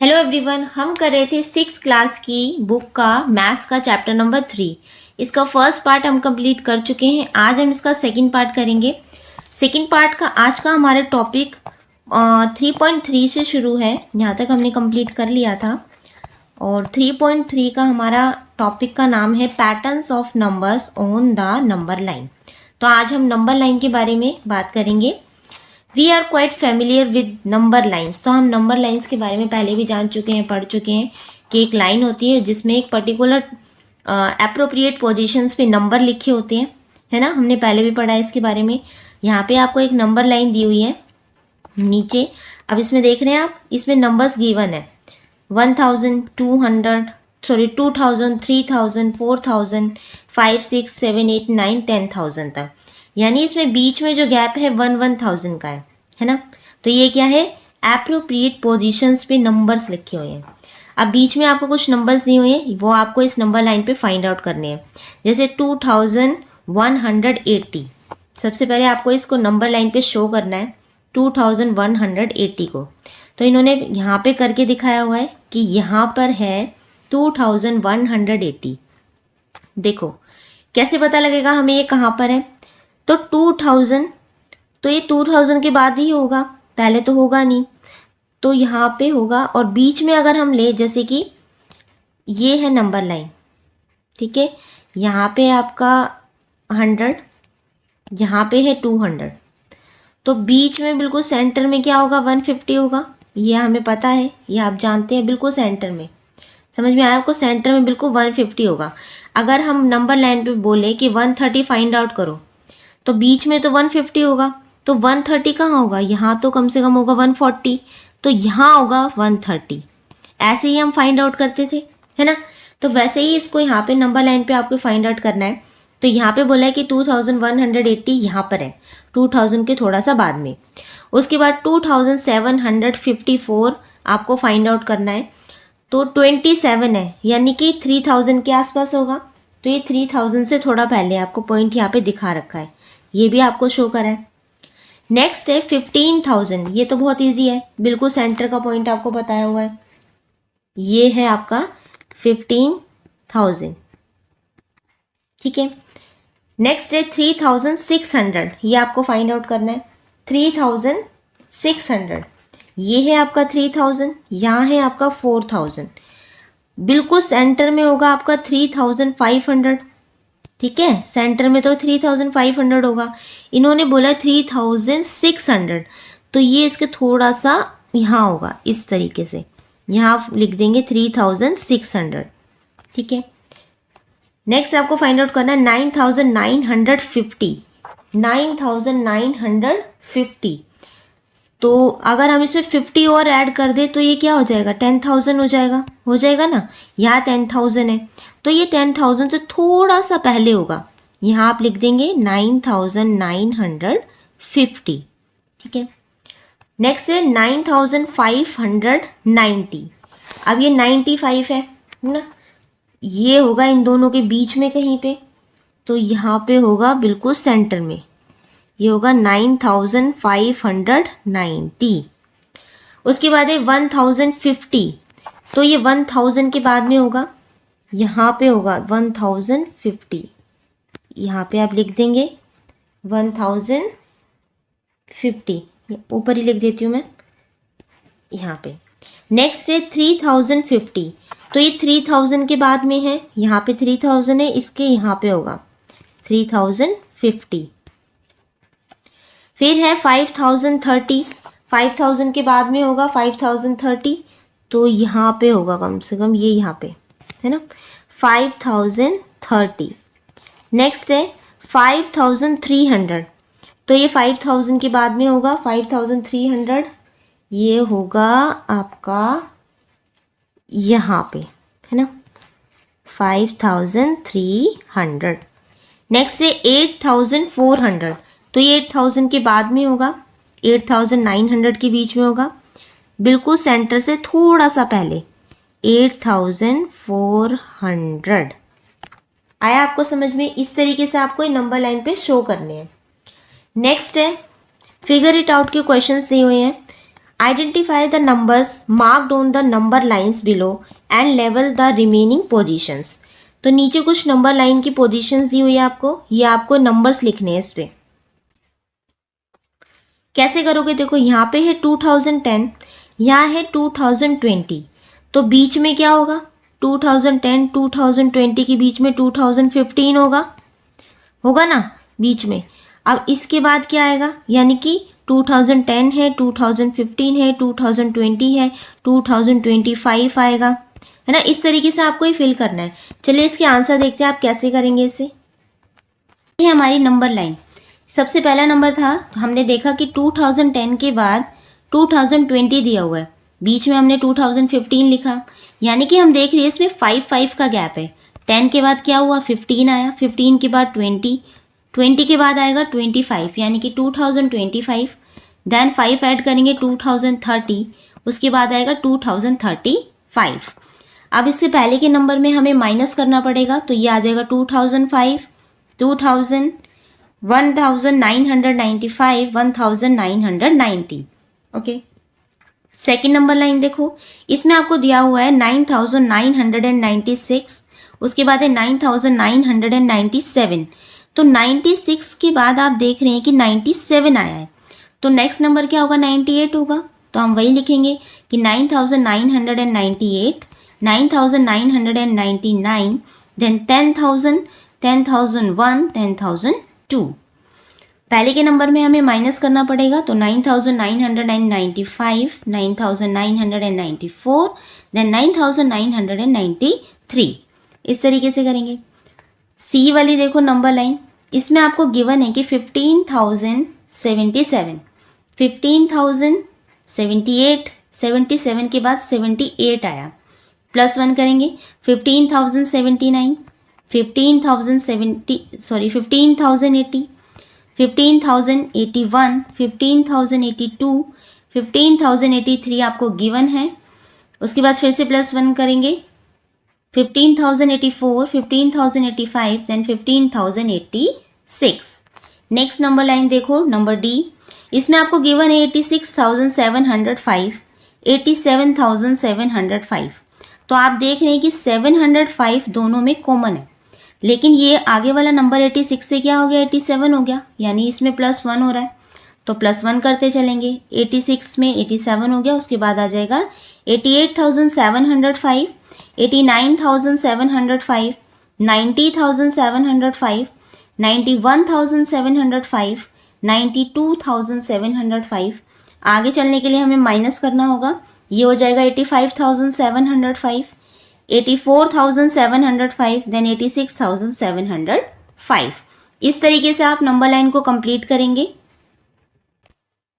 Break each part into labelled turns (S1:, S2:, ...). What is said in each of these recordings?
S1: Hello everyone, हम कर रहे थे 6 क्लास की बुक का मैथ्स का चैप्टर नंबर 3। इसका फर्स्ट पार्ट हम कंप्लीट कर चुके हैं। आज हम इसका सेकंड पार्ट करेंगे। सेकंड पार्ट का आज का हमारा टॉपिक 3.3 से शुरू है। यहाँ तक हमने कंप्लीट कर लिया था और 3.3 का हमारा टॉपिक का नाम है patterns of numbers on the number line. तो आज हम नंबर लाइन के बारे में बात करेंगे। We are quite familiar with number lines. तो हम नंबर लाइन्स के बारे में पहले भी जान चुके हैं, पढ़ चुके हैं कि एक लाइन होती है जिसमें एक पर्टिकुलर अप्रोप्रिएट पोजीशंस पे नंबर लिखे होते हैं, है ना। हमने पहले भी पढ़ा है इसके बारे में। यहाँ पे आपको एक नंबर लाइन दी हुई है नीचे। अब इसमें देख रहे हैं आप, इसमें नंबर्स गिवन है 1000, 200, 2000, 3000, 4000, 5, 6, 7, 8, 9, 10,000 तक। यानी इसमें बीच में जो गैप है 1000 का है ना। तो ये क्या है, एप्रोप्रिएट पोजीशंस पे नंबर्स लिखे हुए हैं। अब बीच में आपको कुछ नंबर्स दिए हुए हैं, वो आपको इस नंबर लाइन पे फाइंड आउट करने हैं। जैसे 2180, सबसे पहले आपको इसको नंबर लाइन पे शो करना है 2180 को। तो इन्होंने यहाँ पे करके दिखाया हुआ है कि यहाँ पर है 2180। देखो कैसे पता लगेगा हमें ये कहाँ पर है। तो 2000, तो ये 2000 के बाद ही होगा, पहले तो होगा नहीं। तो यहाँ पे होगा और बीच में अगर हम ले, जैसे कि ये है नंबर लाइन, ठीक है। यहाँ पे आपका 100, यहाँ पे है 200। तो बीच में बिल्कुल सेंटर में क्या होगा, 150 होगा। ये हमें पता है, ये आप जानते हैं। बिल्कुल सेंटर में, समझ में आया आपको, सेंटर में बिल्कुल 150 होगा। अगर हम नंबर लाइन पे बोले कि 130 फाइंड आउट करो, तो बीच में तो 150 होगा। तो 130 कहाँ होगा, यहाँ तो कम से कम होगा 140, तो यहाँ होगा 130। ऐसे ही हम फाइंड आउट करते थे, है ना। तो वैसे ही इसको यहाँ पे नंबर लाइन पे आपको फाइंड आउट करना है। तो यहाँ पे बोला है कि 2180 यहाँ पर है, 2000 के थोड़ा सा बाद में। उसके बाद 2754 आपको फाइंड आउट करना है। तो 27 है, यानी कि 3000 के आसपास होगा। तो ये 3000 से थोड़ा पहले आपको पॉइंट यहाँ पे दिखा रखा है, ये भी आपको शो करा है। नेक्स्ट है 15,000। ये तो बहुत इजी है, बिल्कुल सेंटर का पॉइंट आपको बताया हुआ है। ये है आपका 15,000, ठीक है। नेक्स्ट है 3600। ये आपको फाइंड आउट करना है 3600। ये है आपका 3000, यहाँ है आपका 4000। बिल्कुल सेंटर में होगा आपका 3500, ठीक है। सेंटर में तो 3500 होगा। इन्होंने बोला 3600, तो ये इसके थोड़ा सा यहाँ होगा, इस तरीके से यहाँ लिख देंगे 3600, ठीक है। नेक्स्ट आपको फाइंड आउट करना है 9950। 9950। तो अगर हम इसमें 50 और ऐड कर दे तो ये क्या हो जाएगा, 10,000 हो जाएगा ना। यहाँ 10,000 है, तो ये 10,000 से थोड़ा सा पहले होगा। यहाँ आप लिख देंगे 9950, ठीक है। नेक्स्ट है 9590। अब ये 95 है ना, ये होगा इन दोनों के बीच में कहीं पे। तो यहाँ पे होगा बिल्कुल सेंटर में, ये होगा 9590। उसके बाद है 1050। तो ये 1000 के बाद में होगा, यहाँ पे होगा 1050। यहाँ पे आप लिख देंगे 1050, ऊपर ही लिख देती हूँ मैं यहाँ पे। नेक्स्ट है 3050। तो ये 3000 के बाद में है, यहाँ पे 3000 है, इसके यहाँ पे होगा 3050। फिर है 5030। 5000 के बाद में होगा 5030, तो यहाँ पे होगा कम से कम, ये यहाँ पे है ना, 5030। नेक्स्ट है 5300। तो ये 5000 के बाद में होगा 5300, ये होगा आपका यहाँ पे, है ना, 5300। नेक्स्ट है 8400। तो ये 8000 के बाद में होगा, 8900 के बीच में होगा, बिल्कुल सेंटर से थोड़ा सा पहले 8400। आया आपको समझ में। इस तरीके से आपको ये नंबर लाइन पे शो करने हैं। नेक्स्ट है फिगर इट आउट के क्वेश्चंस दिए हुए हैं। Identify the numbers marked on the number lines below and level the remaining positions. तो नीचे कुछ नंबर लाइन की पोजीशंस दी हुई है आपको, ये आपको नंबर्स लिखने हैं इस पे। कैसे करोगे, देखो यहाँ पे है 2010, यहाँ है 2020, तो बीच में क्या होगा, 2010 2020 के बीच में 2015 होगा ना बीच में। अब इसके बाद क्या आएगा, यानी कि 2010 है, 2015 है, 2020 है, 2025 आएगा, है ना। इस तरीके से आपको ये फिल करना है। चलिए इसके आंसर देखते हैं आप कैसे करेंगे इसे। ये हमारी नंबर लाइन, सबसे पहला नंबर था, हमने देखा कि 2010 के बाद 2020 दिया हुआ है, बीच में हमने 2015 लिखा, यानी कि हम देख रहे हैं इसमें 5 का गैप है। 10 के बाद क्या हुआ, 15 आया, 15 के बाद 20 के बाद आएगा 25, यानी कि 2025, देन 5 ऐड करेंगे 2030, उसके बाद आएगा 2035। अब इससे पहले के नंबर में हमें माइनस करना पड़ेगा, तो ये आ जाएगा 2005, 2000, 1995, 1990। ओके, सेकेंड नंबर लाइन देखो, इसमें आपको दिया हुआ है 9996, उसके बाद है 9997। तो 96 के बाद आप देख रहे हैं कि 97 आया है, तो नेक्स्ट नंबर क्या होगा, 98 होगा। तो हम वही लिखेंगे कि 9998, 9999, देन 10,000, 10,001, 10,002। पहले के नंबर में हमें माइनस करना पड़ेगा, तो 9995, 9994, देन 9993। इस तरीके से करेंगे। सी वाली देखो नंबर लाइन, इसमें आपको गिवन है कि 15,077, 15,078, 77 के बाद 78 आया, +1 करेंगे, 15,079, 15,080, 15,081, 15,082, 15,083 आपको गिवन है। उसके बाद फिर से +1 करेंगे, 15,084, 15,085, देन 15,086। नेक्स्ट नंबर लाइन देखो, नंबर डी, इसमें आपको गिवन है 86,705, 87,705। तो आप देख रहे हैं कि 705 दोनों में कॉमन है, लेकिन ये आगे वाला नंबर 86 से क्या हो गया, 87 हो गया, यानी इसमें +1 हो रहा है, तो +1 करते चलेंगे। 86 में 87 हो गया, उसके बाद आ जाएगा 88,705, 89,705, 90,705, 91,705, 92,705। आगे चलने के लिए हमें माइनस करना होगा, ये हो जाएगा 85,705, 84,705, देन 86,705। इस तरीके से आप नंबर लाइन को कंप्लीट करेंगे।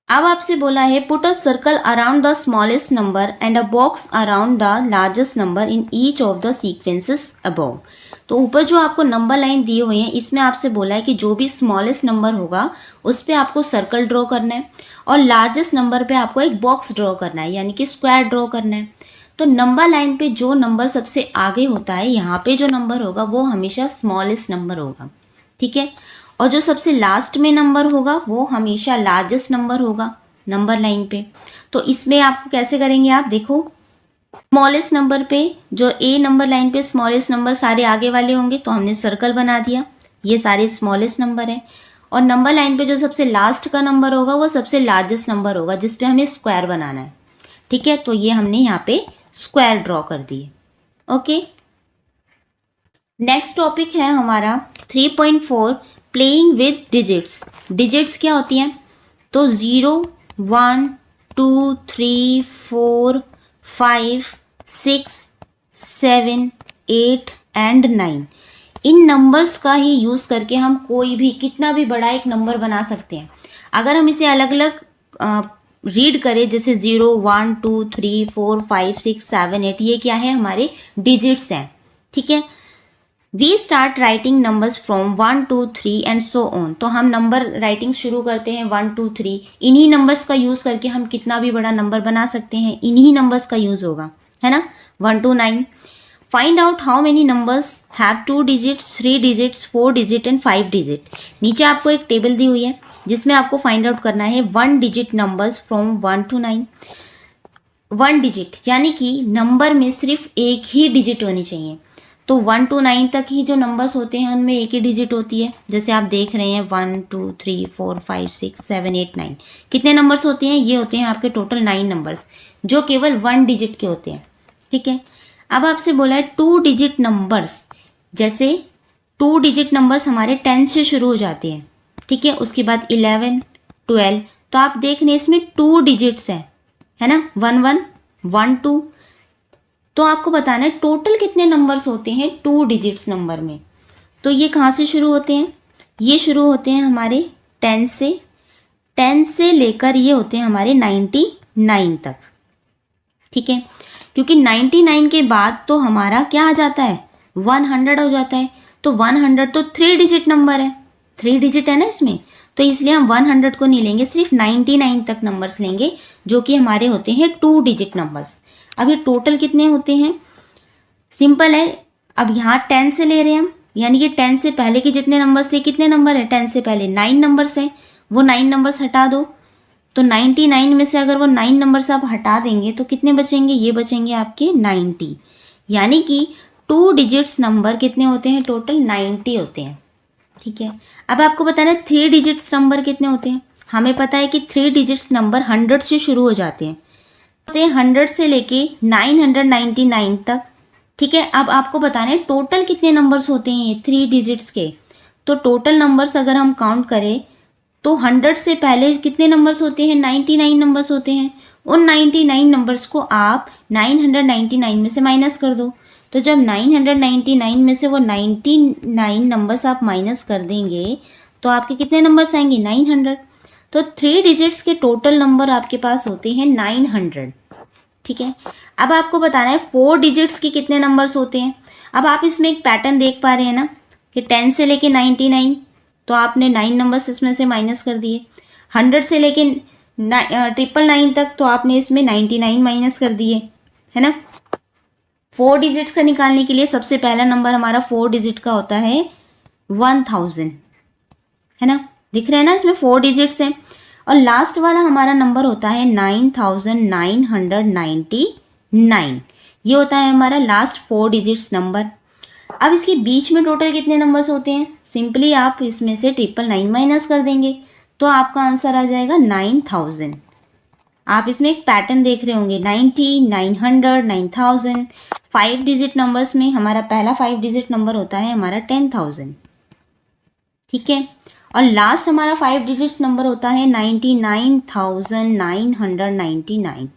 S1: अब आपसे बोला है put a circle around the smallest number and a box around the largest number in each of the sequences above. तो ऊपर जो आपको नंबर लाइन दिए हुए हैं, इसमें आपसे बोला है कि जो भी स्मॉलेस्ट नंबर होगा उस पर आपको सर्कल ड्रॉ करना है, और लार्जेस्ट नंबर पे आपको एक बॉक्स ड्रॉ करना है, यानी कि स्क्वायर ड्रॉ करना है। तो नंबर लाइन पे जो नंबर सबसे आगे होता है, यहाँ पे जो नंबर होगा वो हमेशा स्मॉलेस्ट नंबर होगा, ठीक है, और जो सबसे लास्ट में नंबर होगा वो हमेशा लार्जेस्ट नंबर होगा नंबर लाइन पे। तो इसमें आपको कैसे करेंगे, आप देखो, स्मॉलेस्ट नंबर पे जो ए नंबर लाइन पे स्मॉलेस्ट नंबर सारे आगे वाले होंगे, तो हमने सर्कल बना दिया, ये सारे स्मॉलेस्ट नंबर है, और नंबर लाइन पे जो सबसे लास्ट का नंबर होगा वो सबसे लार्जेस्ट नंबर होगा, जिसपे हमें स्क्वायर बनाना है, ठीक है। तो ये हमने यहाँ पे स्क्वायर ड्रॉ कर दिए। ओके, नेक्स्ट टॉपिक है हमारा 3.4 प्लेइंग विद डिजिट्स। डिजिट्स क्या होती हैं, तो 0, 1, 2, 3, 4, 5, 6, 7, 8 एंड 9। इन नंबर्स का ही यूज़ करके हम कोई भी कितना भी बड़ा एक नंबर बना सकते हैं। अगर हम इसे अलग अलग रीड करें, जैसे 0, 1, 2, 3, 4, 5, 6, 7, 8, ये क्या है, हमारे डिजिट्स हैं, ठीक है। We start writing numbers from 1, 2, 3 and so on. तो हम नंबर राइटिंग शुरू करते हैं 1, 2, 3। इन्हीं नंबर्स का यूज़ करके हम कितना भी बड़ा नंबर बना सकते हैं, इन्हीं नंबर्स का यूज़ होगा, है ना। 1 to 9। Find out how many numbers have 2 digits, 3 digits, 4 digit and 5 digit. नीचे आपको एक टेबल दी हुई है जिसमें आपको फाइंड आउट करना है 1 digit numbers from 1 to 9। 1 digit यानी कि नंबर में सिर्फ एक ही डिजिट होनी चाहिए। तो 1 to 9 तक ही जो नंबर्स होते हैं उनमें एक ही डिजिट होती है। जैसे आप देख रहे हैं 1 2 3 4 5 6 7 8 9 कितने नंबर्स होते हैं? ये होते हैं आपके टोटल 9 नंबर्स जो केवल 1 डिजिट के होते हैं। ठीक है, अब आपसे बोला है 2 डिजिट नंबर्स। जैसे 2 डिजिट नंबर्स हमारे 10 से शुरू हो जाते हैं। ठीक है, उसके बाद 11 12। तो आप देख रहे हैं इसमें 2 डिजिट्स हैं, है ना, 1 1 1 2। तो आपको बताना है टोटल कितने नंबर्स होते हैं 2 डिजिट्स नंबर में। तो ये कहाँ से शुरू होते हैं? ये शुरू होते हैं हमारे 10 से। 10 से लेकर ये होते हैं हमारे 99 तक। ठीक है, क्योंकि 99 के बाद तो हमारा क्या आ जाता है? 100 हो जाता है। तो 100 तो 3 डिजिट नंबर है, 3 डिजिट है ना इसमें, तो इसलिए हम 100 को नहीं लेंगे, सिर्फ 99 तक नंबर्स लेंगे जो कि हमारे होते हैं 2 डिजिट नंबर्स। अब ये टोटल कितने होते हैं? सिंपल है, अब यहाँ 10 से ले रहे हैं हम, यानी कि 10 से पहले के जितने नंबर्स थे, कितने नंबर है 10 से पहले? 9 नंबर्स हैं, वो 9 नंबर्स हटा दो। तो 99 में से अगर वो 9 नंबर्स आप हटा देंगे तो कितने बचेंगे? ये बचेंगे आपके 90। यानी कि 2 डिजिट्स नंबर कितने होते हैं? टोटल 90 होते हैं। ठीक है, अब आपको बताना है 3 डिजिट्स नंबर कितने होते हैं। हमें पता है कि 3 डिजिट्स नंबर 100 से शुरू हो जाते हैं, 100 से लेके 999 तक। ठीक है, अब आपको बताना है टोटल कितने नंबर्स होते हैं ये 3 डिजिट्स के। तो टोटल नंबर्स अगर हम काउंट करें तो 100 से पहले कितने नंबर्स होते हैं? 99 नंबर्स होते हैं। उन 99 नंबर्स को आप 999 में से माइनस कर दो। तो जब 999 में से वो 99 नंबर्स आप माइनस कर देंगे तो आपके कितने नंबर्स आएंगे? 900। तो 3 डिजिट्स के टोटल नंबर आपके पास होते हैं 900। ठीक है, अब आपको बताना है 4 डिजिट्स के कितने नंबर्स होते हैं। अब आप इसमें एक पैटर्न देख पा रहे हैं ना कि 10 से लेके 99 तो आपने 9 नंबर्स इसमें से माइनस कर दिए। 100 से लेके 999 तक तो आपने इसमें 99 माइनस कर दिए, है ना। 4 डिजिट्स का निकालने के लिए सबसे पहला नंबर हमारा 4 डिजिट का होता है 1000, है ना, दिख रहे हैं ना, इसमें 4 डिजिट्स हैं। और लास्ट वाला हमारा नंबर होता है 9999। ये होता है हमारा लास्ट 4 डिजिट्स नंबर। अब इसके बीच में टोटल कितने नंबर्स होते हैं? सिंपली आप इसमें से 999 माइनस कर देंगे तो आपका आंसर आ जाएगा 9000। आप इसमें एक पैटर्न देख रहे होंगे 90, 900, 9000। 5 डिजिट नंबर्स में हमारा पहला 5 डिजिट नंबर होता है हमारा 10000। ठीक है, और लास्ट हमारा 5 डिजिट्स नंबर होता है 99999।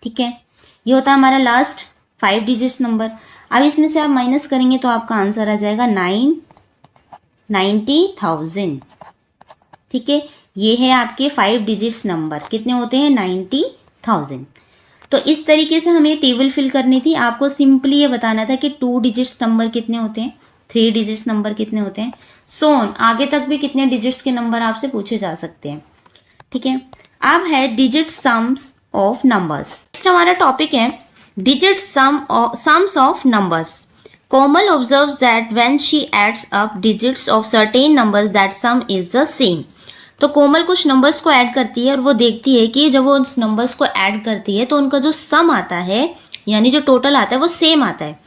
S1: ठीक है, ये होता है हमारा लास्ट 5 डिजिट्स नंबर। अब इसमें से आप माइनस करेंगे तो आपका आंसर आ जाएगा 90000। ठीक है, ये है आपके 5 डिजिट्स नंबर, कितने होते हैं? 90000। तो इस तरीके से हमें टेबल फिल करनी थी। आपको सिंपली ये बताना था कि 2 डिजिट्स नंबर कितने होते हैं, 3 डिजिट्स नंबर कितने होते हैं, सोन आगे तक भी कितने डिजिट्स के नंबर आपसे पूछे जा सकते हैं। ठीक है, अब है digit sums of numbers. Next हमारा टॉपिक है digit sums of numbers. Komal observes that when she adds up digits of certain numbers that some is the same. तो कोमल कुछ नंबर्स को ऐड करती है और वो देखती है कि जब वो उस नंबर्स को ऐड करती है तो उनका जो सम आता है यानी जो टोटल आता है वो सेम आता है।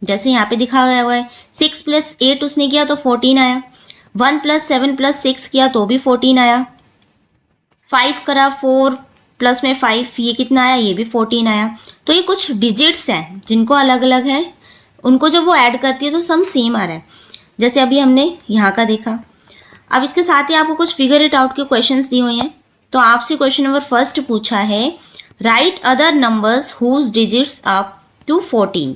S1: जैसे यहाँ पे दिखाया हुआ है 6 + 8 उसने किया तो 14 आया, 1 + 7 + 6 किया तो भी 14 आया, 5 करा 4 प्लस में 5 ये कितना आया? ये भी 14 आया। तो ये कुछ डिजिट्स हैं जिनको अलग अलग है, उनको जब वो ऐड करती है तो सम सेम आ रहा है। जैसे अभी हमने यहाँ का देखा। अब इसके साथ ही आपको कुछ फिगर इट आउट के क्वेश्चंस दिए हुए हैं। तो आपसे क्वेश्चन नंबर 1 पूछा है write other numbers whose digits up to 14।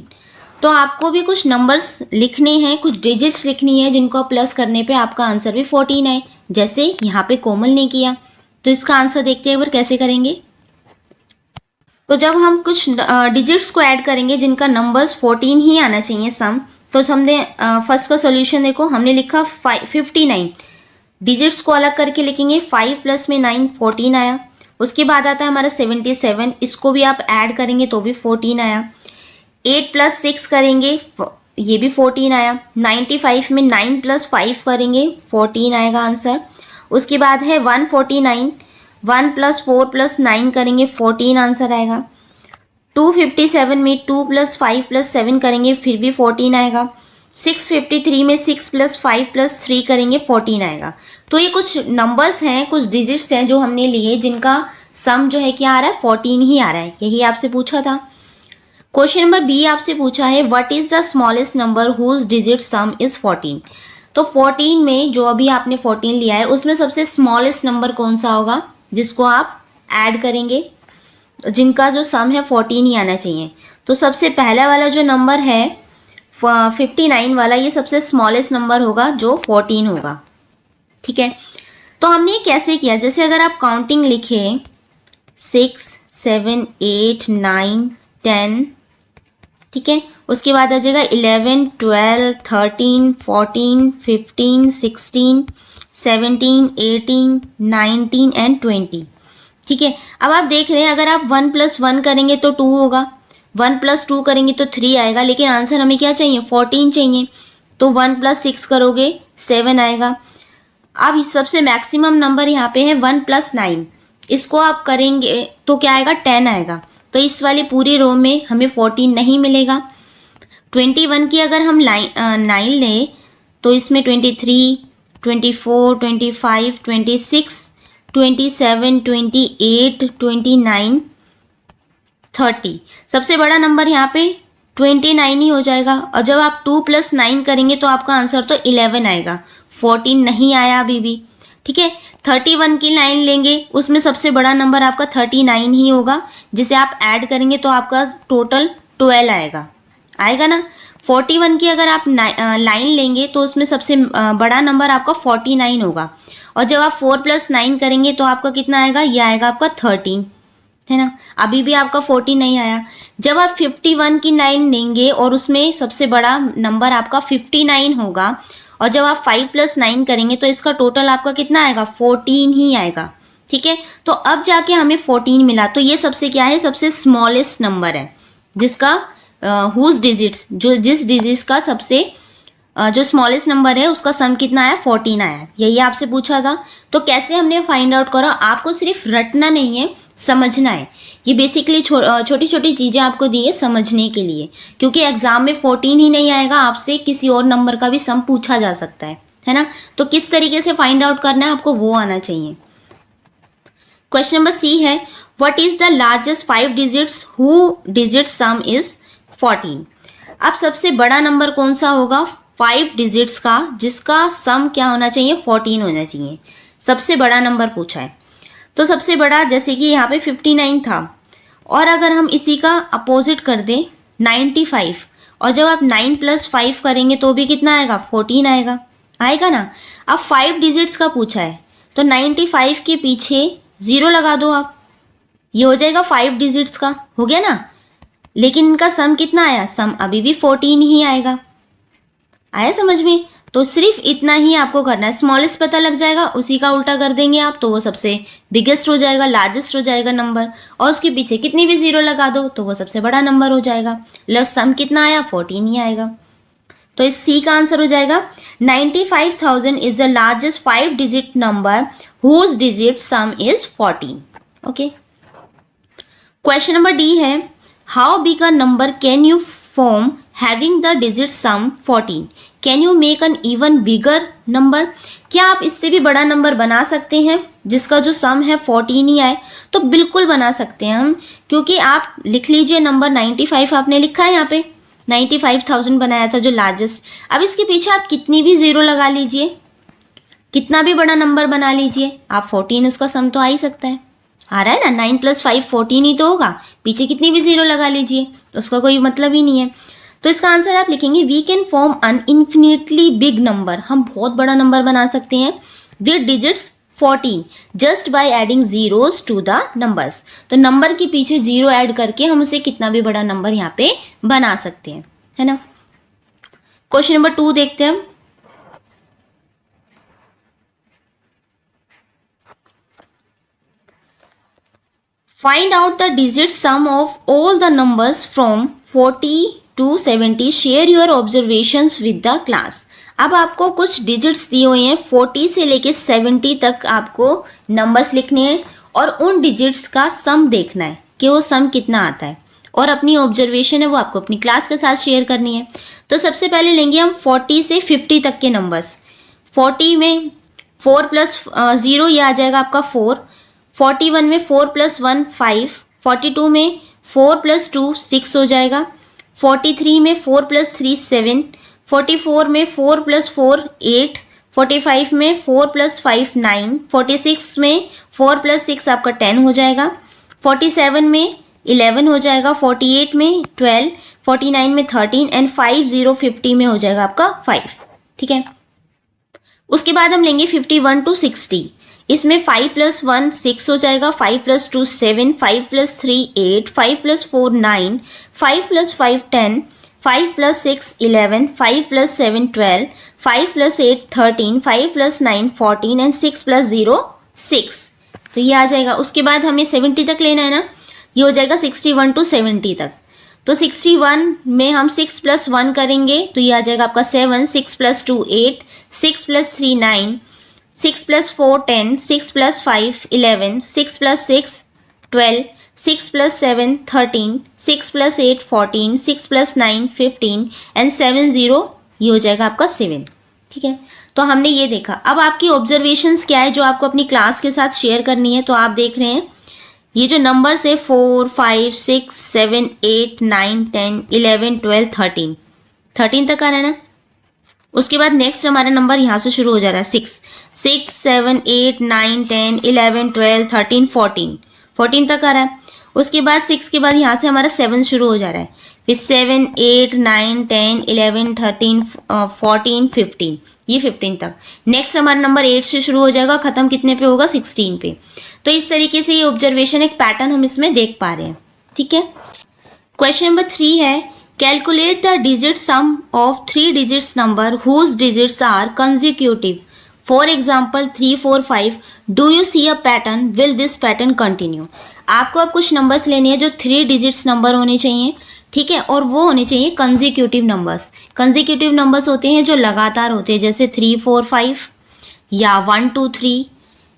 S1: तो आपको भी कुछ नंबर्स लिखने हैं, कुछ डिजिट्स लिखनी है जिनको प्लस करने पे आपका आंसर भी 14 है। जैसे यहाँ पे कोमल ने किया तो इसका आंसर देखते हैं एक बार कैसे करेंगे। तो जब हम कुछ डिजिट्स को ऐड करेंगे जिनका नंबर्स 14 ही आना चाहिए सम, तो हमने फर्स्ट का सॉल्यूशन देखो, हमने लिखा 59। डिजिट्स को अलग करके लिखेंगे, 5 + में 9 14 आया। उसके बाद आता है हमारा 77, इसको भी आप ऐड करेंगे तो भी 14 आया। 8 + 6 करेंगे ये भी 14 आया। 95 में 9 + 5 करेंगे 14 आएगा आंसर। उसके बाद है 149, 1 + 4 + 9 करेंगे 14 आंसर आएगा। 257 में 2 + 5 + 7 करेंगे फिर भी 14 आएगा। 653 में 6 + 5 + 3 करेंगे 14 आएगा। तो ये कुछ नंबर्स हैं, कुछ डिजिट्स हैं जो हमने लिए जिनका सम जो है क्या आ रहा है, 14 ही आ रहा है। यही आपसे पूछा था। क्वेश्चन नंबर बी आपसे पूछा है what is the smallest number whose digit sum is 14। तो 14 में जो अभी आपने 14 लिया है उसमें सबसे स्मॉलेस्ट नंबर कौन सा होगा जिसको आप ऐड करेंगे, जिनका जो सम है 14 ही आना चाहिए। तो सबसे पहला वाला जो नंबर है 59 वाला, ये सबसे स्मॉलेस्ट नंबर होगा जो 14 होगा। ठीक है, तो हमने कैसे किया, जैसे अगर आप काउंटिंग लिखें 6, 7, 8, 9, 10, ठीक है, उसके बाद आ जाएगा 11, 12, 13, 14, 15, 16, 17, 18, 19 एंड 20। ठीक है, अब आप देख रहे हैं अगर आप 1 + 1 करेंगे तो 2 होगा, 1 + 2 करेंगे तो 3 आएगा, लेकिन आंसर हमें क्या चाहिए, 14 चाहिए। तो 1 + 6 करोगे 7 आएगा। अब सबसे मैक्सिमम नंबर यहाँ पे है 1 + 9, इसको आप करेंगे तो क्या आएगा, 10 आएगा। तो इस वाली पूरी रो में हमें 14 नहीं मिलेगा। 21 की अगर हम 9 लें तो इसमें 23, 24, 25, 26, 27, 28, 29, 30, सबसे बड़ा नंबर यहाँ पे 29 ही हो जाएगा। और जब आप 2 + 9 करेंगे तो आपका आंसर तो 11 आएगा, 14 नहीं आया अभी भी। ठीक है, 31 की लाइन लेंगे उसमें सबसे बड़ा नंबर आपका 39 ही होगा, जिसे आप ऐड करेंगे तो आपका टोटल 12 आएगा ना। 41 की अगर आप लाइन लेंगे तो उसमें सबसे बड़ा नंबर आपका 49 होगा, और जब आप 4 + 9 करेंगे तो आपका कितना आएगा, ये आएगा आपका 13, है ना। अभी भी आपका 14 नहीं आया। जब आप 51 की लाइन लेंगे और उसमें सबसे बड़ा नंबर आपका 59 होगा, और जब आप 5 + 9 करेंगे तो इसका टोटल आपका कितना आएगा, 14 ही आएगा। ठीक है, तो अब जाके हमें 14 मिला, तो ये सबसे क्या है, सबसे स्मॉलेस्ट नंबर है जिसका हुज डिजिट्स, जो जिस डिजिट्स का सबसे जो स्मॉलेस्ट नंबर है उसका सम कितना आया, 14 आया। यही आपसे पूछा था। तो कैसे हमने फाइंड आउट करा, आपको सिर्फ रटना नहीं है, समझना है। ये बेसिकली छोटी छोटी चीज़ें आपको दी है समझने के लिए, क्योंकि एग्जाम में 14 ही नहीं आएगा, आपसे किसी और नंबर का भी सम पूछा जा सकता है ना। तो किस तरीके से फाइंड आउट करना है आपको वो आना चाहिए। क्वेश्चन नंबर सी है what is the largest 5 digits who digit sum is 14। अब सबसे बड़ा नंबर कौन सा होगा 5 डिजिट्स का जिसका सम क्या होना चाहिए, 14 होना चाहिए। सबसे बड़ा नंबर पूछा है, तो सबसे बड़ा जैसे कि यहाँ पे 59 था, और अगर हम इसी का अपोजिट कर दें 95, और जब आप 9 + 5 करेंगे तो भी कितना आएगा, 14 आएगा ना। अब 5 डिजिट्स का पूछा है तो 95 के पीछे 0 लगा दो आप, ये हो जाएगा 5 डिजिट्स का, हो गया ना। लेकिन इनका सम कितना आया, सम अभी भी 14 ही आएगा। आया समझ में। तो सिर्फ इतना ही आपको करना है, स्मॉलेस्ट पता लग जाएगा, उसी का उल्टा कर देंगे आप तो वो सबसे बिगेस्ट हो जाएगा, लार्जेस्ट हो जाएगा नंबर, और उसके पीछे कितनी भी 0 लगा दो तो वो सबसे बड़ा नंबर हो जाएगा। प्लस सम कितना आया, 14 ही आएगा। तो इस सी का आंसर हो जाएगा 95,000 is the largest 5 digit number whose digit sum is 14। Okay, question number D है how big a number can you form having the digit sum 14, can you make an even bigger number. क्या आप इससे भी बड़ा number बना सकते हैं जिसका जो सम है 14 ही आए। तो बिल्कुल बना सकते हैं हम, क्योंकि आप लिख लीजिए नंबर 95 आपने लिखा है यहाँ पे, 95,000 बनाया था जो लार्जेस्ट। अब इसके पीछे आप कितनी भी 0 लगा लीजिए, कितना भी बड़ा नंबर बना लीजिए, आप 14 उसका सम तो आ ही सकता है, आ रहा है ना। 9 + 5 14 ही तो होगा, पीछे कितनी भी 0 लगा लीजिए, उसका कोई मतलब ही नहीं है। तो इसका आंसर आप लिखेंगे we can form an infinitely big number, हम बहुत बड़ा नंबर बना सकते हैं with digits 14 just by adding zeros to the numbers. तो नंबर के पीछे 0 ऐड करके हम उसे कितना भी बड़ा नंबर यहाँ पे बना सकते हैं, है ना। क्वेश्चन नंबर 2 देखते हैं। Find out the digit sum of all the numbers from 40 to 70. Share your observations with the class. अब आपको कुछ डिजिट्स दिए हुए हैं, 40 से लेके 70 तक आपको नंबर्स लिखने हैं और उन डिजिट्स का सम देखना है कि वो सम कितना आता है, और अपनी ऑब्जर्वेशन है वो आपको अपनी क्लास के साथ शेयर करनी है। तो सबसे पहले लेंगे हम 40 से 50 तक के नंबर्स। 40 में 4 प्लस 0 ये आ जाएगा आपका 4। 41 में 4 प्लस 1 5। 42 में 4 प्लस 2 6 हो जाएगा। 43 में 4 प्लस 3 7। 44 में 4 प्लस 4 8। 45 में 4 प्लस 5 9। 46 में 4 प्लस 6 आपका 10 हो जाएगा। 47 में 11 हो जाएगा। 48 में 12। 49 में 13 एंड 50 में हो जाएगा आपका 5। ठीक है, उसके बाद हम लेंगे 51 टू 60। इसमें 5 प्लस 1 6 हो जाएगा। 5 plus 2 7। 5 plus 3 8। 5 plus 4 9। 5 plus 5 10। 5 plus 6 11। 5 plus 7 12। 5 plus 8 13। 5 plus 9 14 and 6 plus 0 6। तो ये आ जाएगा। उसके बाद हमें 70 तक लेना है ना, ये हो जाएगा 61 टू 70 तक। तो 61 में हम 6 प्लस 1 करेंगे तो ये आ जाएगा आपका 7। 6 plus 2 8। 6 plus 3 9। 6 plus 4 10। 6 plus 5 11। 6 plus 6 12। 6 plus 7 13। 6 plus 8 14। 6 plus 9 15 and 7 0 ये हो जाएगा आपका 7। ठीक है, तो हमने ये देखा। अब आपकी ऑब्जर्वेशंस क्या है जो आपको अपनी क्लास के साथ शेयर करनी है। तो आप देख रहे हैं ये जो नंबर्स है 4 5 6 7 8 9 10 11 12 13 13 तक आ रहा है ना। उसके बाद नेक्स्ट हमारा नंबर यहाँ से शुरू हो जा रहा है 6 6 7 8 9 10 11 12 13 14 14 तक आ रहा है। उसके बाद 6 के बाद यहाँ से हमारा 7 शुरू हो जा रहा है, फिर 7 8 9 10 11 13 14 15 ये 15 तक। नेक्स्ट हमारा नंबर 8 से शुरू हो जाएगा, ख़त्म कितने पे होगा 16 पे। तो इस तरीके से ये ऑब्जर्वेशन एक पैटर्न हम इसमें देख पा रहे हैं। ठीक है, क्वेश्चन नंबर 3 है calculate the digit sum of 3 digits number whose digits are consecutive. For example 3 4 5 do you see a pattern, will this pattern continue. आपको अब कुछ नंबर्स लेने हैं जो 3 डिजिट्स नंबर होने चाहिए। ठीक है, और वो होने चाहिए कंसेक्यूटिव नंबर्स। कंसेक्यूटिव नंबर्स होते हैं जो लगातार होते हैं, जैसे 3 4 5 या 1 2 3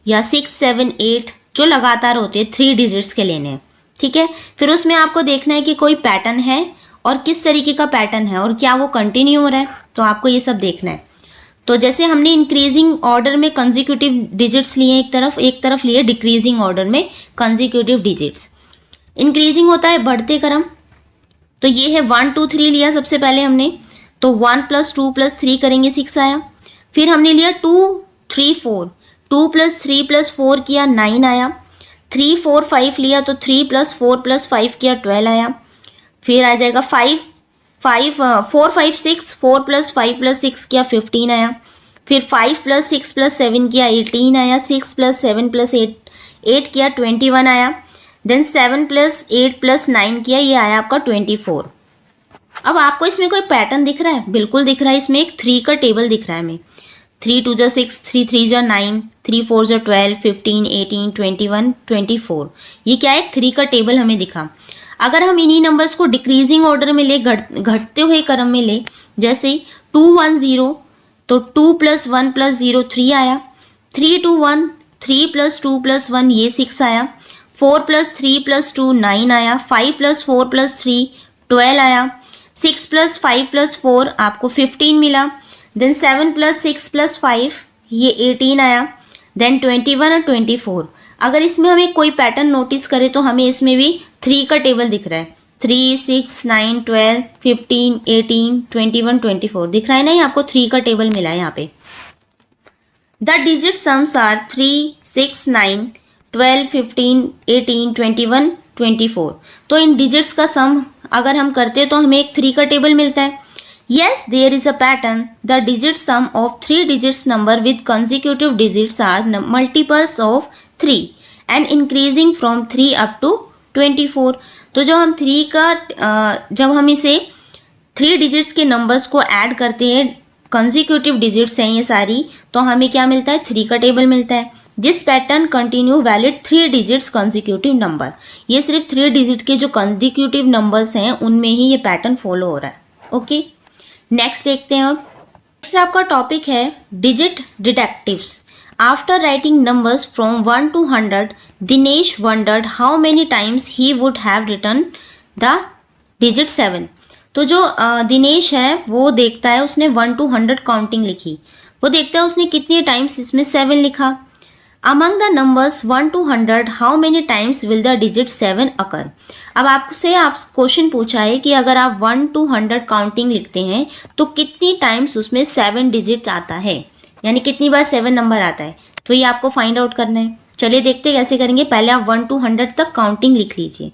S1: या 6 7 8 जो लगातार होते हैं 3 डिजिट्स के लेने हैं। ठीक है, फिर उसमें आपको देखना है कि कोई पैटर्न है और किस तरीके का पैटर्न है और क्या वो कंटिन्यू हो रहा है, तो आपको ये सब देखना है। तो जैसे हमने इंक्रीजिंग ऑर्डर में कंसेक्यूटिव डिजिट्स लिए एक तरफ लिए डिक्रीजिंग ऑर्डर में कंसेक्यूटिव डिजिट्स। इंक्रीजिंग होता है बढ़ते क्रम, तो ये है 1 2 3 लिया सबसे पहले हमने, तो 1 प्लस 2 प्लस 3 करेंगे 6 आया। फिर हमने लिया 2 3 4, 2 प्लस 3 प्लस 4 किया 9 आया। 3 4 5 लिया तो 3 प्लस 4 प्लस 5 किया 12 आया। फिर आ जाएगा 4 5 6, 4 प्लस 5 प्लस 6 किया 15 आया। फिर 5 प्लस 6 प्लस 7 किया 18 आया। 6 प्लस 7 प्लस 8 किया 21 आया। देन 7 प्लस 8 प्लस 9 किया, ये आया आपका 24। अब आपको इसमें कोई पैटर्न दिख रहा है? बिल्कुल दिख रहा है। इसमें एक 3 का टेबल दिख रहा है हमें। 3 2 जा 6, 3 3 जा 9, 3 4 जा 12, 15 18 21 24। ये क्या है? 3 का टेबल हमें दिखा। अगर हम इन्हीं नंबर्स को डिक्रीजिंग ऑर्डर में ले, घटते हुए क्रम में ले, जैसे 2 1 0 तो 2 प्लस 1 प्लस 0 3 आया। 3 2 1, 3 प्लस 2 प्लस 1 ये 6 आया। 4 प्लस 3 प्लस 2 9 आया। 5 प्लस 4 प्लस 3 12 आया। 6 प्लस 5 प्लस 4 आपको 15 मिला। देन 7 प्लस 6 प्लस 5 ये 18 आया। देन 21 और 24। अगर इसमें हमें कोई पैटर्न नोटिस करें तो हमें इसमें भी 3 का टेबल दिख रहा है। 3 6 9 12 15 18 21 24 दिख रहा है ना, ये आपको 3 का टेबल मिला है यहाँ पे। The digit sums are 3 6 9 12 15 18 21 24। तो इन डिजिट्स का सम अगर हम करते हैं तो हमें एक 3 का टेबल मिलता है। Yes, there is a pattern. The digit sum of 3 digits number with consecutive digits are multiples of 3 and increasing from 3 up to 24. तो जब हम 3 का जब हम इसे 3 डिजिट्स के नंबर्स को ऐड करते हैं, कंसेक्यूटिव डिजिट्स हैं ये सारी, तो हमें क्या मिलता है? 3 का टेबल मिलता है। जिस pattern continue valid 3 digits consecutive number, ये सिर्फ 3 डिजिट के जो कंसेक्यूटिव नंबर्स हैं उनमें ही ये पैटर्न फॉलो हो रहा है। ओके, नेक्स्ट देखते हैं अब नेक्स्ट आपका टॉपिक है digit detectives. After writing numbers from 1 to 100, Dinesh wondered how many times he would have written the digit 7। तो जो दिनेश है वो देखता है, उसने 1 to 100 काउंटिंग लिखी, वो देखता है उसने कितने टाइम्स इसमें 7 लिखा। Among the numbers 1 to 100 how many times will the digit 7 अकर। अब आपसे क्वेश्चन पूछा है कि अगर आप 1 to 100 काउंटिंग लिखते हैं तो कितनी टाइम्स उसमें 7 डिजिट आता है, यानी कितनी बार 7 नंबर आता है, तो ये आपको फाइंड आउट करना है। चलिए देखते हैं कैसे करेंगे। पहले आप 1 to 100 तक काउंटिंग लिख लीजिए।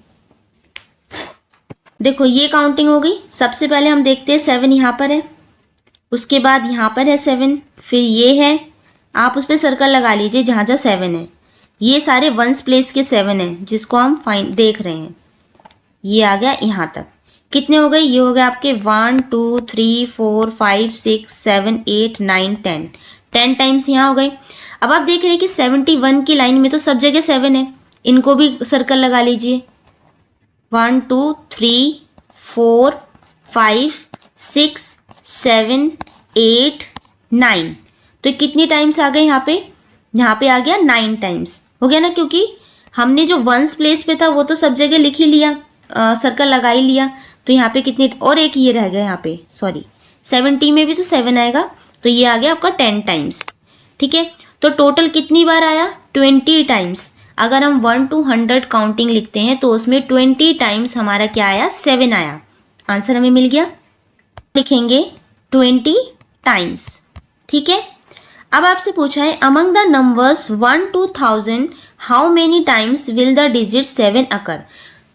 S1: देखो ये काउंटिंग हो गई। सबसे पहले हम देखते हैं 7 यहाँ पर है, उसके बाद यहाँ पर है 7, फिर ये है, आप उस पर सर्कल लगा लीजिए जहाँ जहाँ 7 है। ये सारे वंस प्लेस के 7 हैं जिसको हम देख रहे हैं। ये आ गया यहाँ तक। कितने हो गए? ये हो गए आपके 1 2 3 4 5 6 7 8 9 10। 10 टाइम्स यहाँ हो गए। अब आप देख रहे हैं कि 71 की लाइन में तो सब जगह 7 है, इनको भी सर्कल लगा लीजिए। 1 2 3 4 5 6 7 8 9। तो कितनी टाइम्स आ गए यहाँ पे? यहाँ पे आ गया 9 टाइम्स। हो गया ना, क्योंकि हमने जो वंस प्लेस पे था वो तो सब जगह लिख ही लिया, सर्कल लगा ही लिया। तो यहाँ पे कितने, और एक ये रह गया यहाँ पे, सॉरी 70 में भी तो 7 आएगा, तो ये आ गया आपका 10 टाइम्स। ठीक है, तो टोटल कितनी बार आया? 20 टाइम्स। अगर हम 1 to 100 काउंटिंग लिखते हैं तो उसमें 20 टाइम्स हमारा क्या आया? 7 आया। आंसर हमें मिल गया। लिखेंगे 20 टाइम्स। ठीक है, अब आपसे पूछा है among the numbers 1 to 1000 how many times will the digit 7 अकर।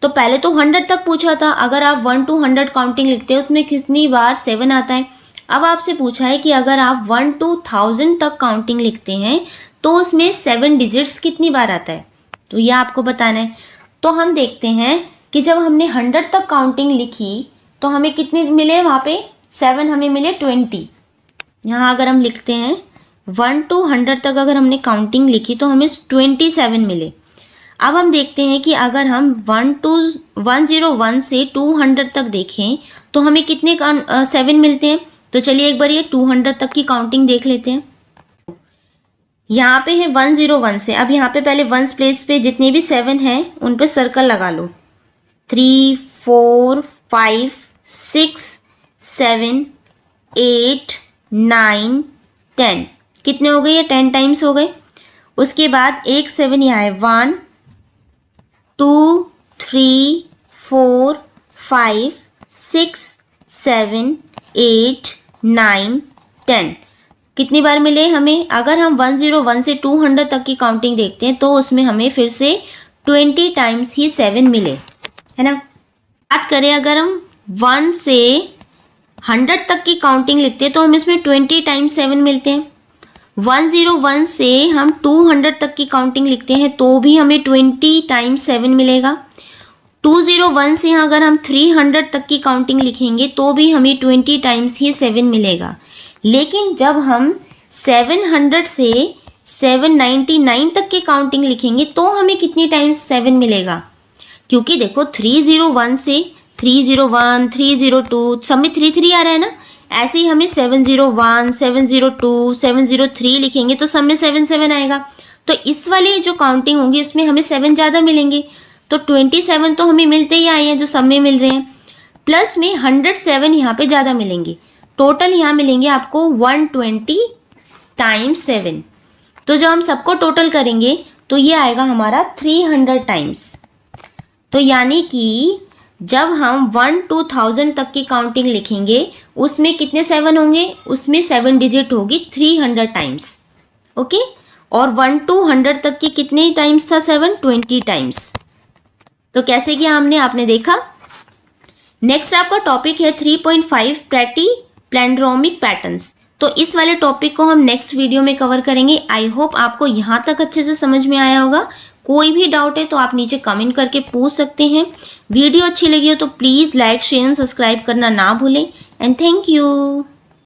S1: तो पहले तो 100 तक पूछा था, अगर आप 1 to 100 काउंटिंग लिखते हैं उसमें कितनी बार 7 आता है। अब आपसे पूछा है कि अगर आप 1 to 1000 तक काउंटिंग लिखते हैं तो उसमें 7 डिजिट्स कितनी बार आता है, तो यह आपको बताना है। तो हम देखते हैं कि जब हमने 100 तक काउंटिंग लिखी तो हमें कितने मिले? वहाँ पे 7 हमें मिले 20। यहाँ अगर हम लिखते हैं 1 to 100 तक अगर हमने काउंटिंग लिखी तो हमें 27 मिले। अब हम देखते हैं कि अगर हम 101 से 200 तक देखें तो हमें कितने 7 मिलते हैं। तो चलिए एक बार ये 200 तक की काउंटिंग देख लेते हैं। यहाँ पे है 101 से, अब यहाँ पे पहले वंस प्लेस पे जितने भी 7 हैं उन पे सर्कल लगा लो। 3 4 5 6 7 8 9 10। कितने हो गए? ये 10 टाइम्स हो गए। उसके बाद एक 7 यहाँ है, 1 2 3 4 5 6 7 8 9 10। कितनी बार मिले हमें? अगर हम 101 से 200 तक की काउंटिंग देखते हैं तो उसमें हमें फिर से 20 टाइम्स ही 7 मिले, है ना। बात करें अगर हम 1 से 100 तक की काउंटिंग लिखते हैं तो हम इसमें 20 टाइम्स 7 मिलते हैं। 101 से हम 200 तक की काउंटिंग लिखते हैं तो भी हमें 20 टाइम्स 7 मिलेगा। 201 से अगर हम 300 तक की काउंटिंग लिखेंगे तो भी हमें 20 टाइम्स ही 7 मिलेगा। लेकिन जब हम 700 से 799 तक की काउंटिंग लिखेंगे तो हमें कितनी टाइम्स 7 मिलेगा? क्योंकि देखो 301 से 301 302 सब में 3 आ रहा है ना, ऐसे ही हमें 701 702 703 लिखेंगे तो सब में 7 आएगा। तो इस वाली जो काउंटिंग होगी उसमें हमें 7 ज़्यादा मिलेंगे। तो 27 तो हमें मिलते ही आए हैं जो सब में मिल रहे हैं, प्लस में 107 यहाँ पे ज़्यादा मिलेंगे। टोटल यहाँ मिलेंगे आपको 120 टाइम्स 7। तो जब हम सबको टोटल करेंगे तो ये आएगा हमारा 300 टाइम्स। तो यानी कि जब हम 1 to 1000 तक की काउंटिंग लिखेंगे उसमें कितने 7 होंगे? उसमें 7 डिजिट होगी 300 टाइम्स। ओके, और 1 to 100 तक की कितने टाइम्स था 7? 20 टाइम्स। तो कैसे किया हमने, आपने देखा। नेक्स्ट आपका टॉपिक है 3.5 प्रेटी प्लैंड्रोमिक पैटर्न्स। तो इस वाले टॉपिक को हम नेक्स्ट वीडियो में कवर करेंगे। आई होप आपको यहाँ तक अच्छे से समझ में आया होगा। कोई भी डाउट है तो आप नीचे कमेंट करके पूछ सकते हैं। वीडियो अच्छी लगी हो तो प्लीज़ लाइक शेयर सब्सक्राइब करना ना भूलें। And thank you.